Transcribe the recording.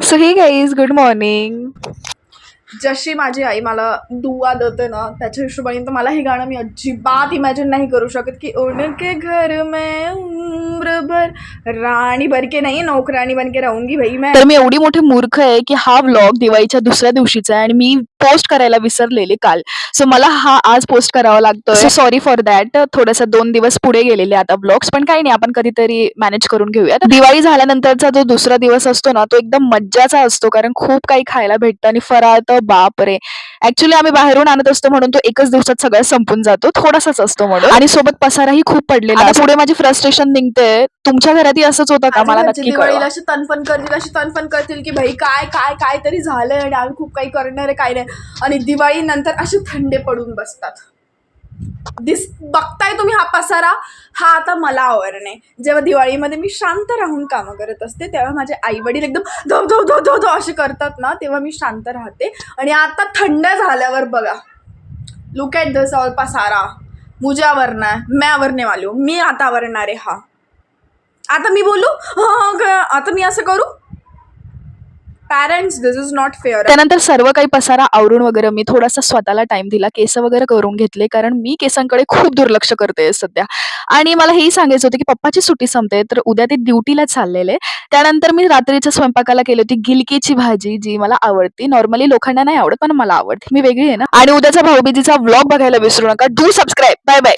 So हे guys good morning. जशी माझी आई मला दुआ देते ना त्याच्या हिशोबाने तर मला हे गाणं मी अजिबात इमॅजिन नाही करू शकत की उनके घर में उम्र भर राणी बनके नाही नौकरानी बनके राहूंगी भाई मैं. तर मी एवढी मोठी मूर्ख आहे की हा व्लॉग दिवाळीच्या दुसऱ्या दिवशीचा आहे आणि मी पोस्ट करायला विसरलेले काल. सो मला हा आज पोस्ट करावा लागतोय. So sorry for that. थोडंसं 2 दिवस पुढे गेलेले आता व्लॉग्स, पण काही नाही, आपण कधीतरी मॅनेज करून घेऊया. दिवाळी झाल्यानंतरचा जो दुसरा दिवस असतो ना तो एकदम मज्जाचा असतो, कारण खूप काही खायला भेटतं आणि फराळ तर बापरे. ऍक्च्युली आम्ही बाहेरून आणत असतो म्हणून तो एकच दिवसात सगळं संपून जातो, थोडासाच असतो म्हणून. आणि सोबत पसाराही खूप पडलेला. आता पुढे माझी फ्रस्ट्रेशन निघते. तुमच्या घरातही असंच होतं का? माझ्या मला घरचे नक्की दिवाळीला कळवा. अशी तनफन करतील की भाई काय काय काय तरी झालंय आणि आम्ही खूप काही करणार आहे काय नाही, आणि दिवाळी नंतर असे थंडे पडून बसतात. बघताय तुम्ही हा पसारा, हा आता मला आवडणे. जेव्हा दिवाळीमध्ये मी शांत राहून कामं करत असते तेव्हा माझे आई वडील एकदम धो धो धो धो धो असे करतात ना, तेव्हा मी शांत राहते. आणि आता थंड झाल्यावर बघा, लुक ॲट दिस ऑल पसारा. मुझे आवरना है, मैं आवरने वाली हूँ. मी आता आवरणार आहे. हा आता मी बोलू, आता मी असं करू? Parents, this is not fair. त्यानंतर सर्व काही पसारा आवरून वगैरे मी थोडासा स्वतःला टाइम दिला, केस वगैरे करून घेतले, कारण मी केसांकडे खूप दुर्लक्ष करते सध्या. आणि मला हेही सांगायचं होतं की पप्पाची सुट्टी संपते, तर उद्या ते ड्युटीला चाललेले. त्यानंतर मी रात्रीच्या स्वयंपाकाला केली होती गिलकीची भाजी, जी मला आवडती. नॉर्मली लोकांना नाही आवडत, पण मला आवडते, मी वेगळी आहे ना. आणि उद्याचा भाऊबीजेचा व्लॉग बघायला विसरू नका. Do subscribe. Bye bye.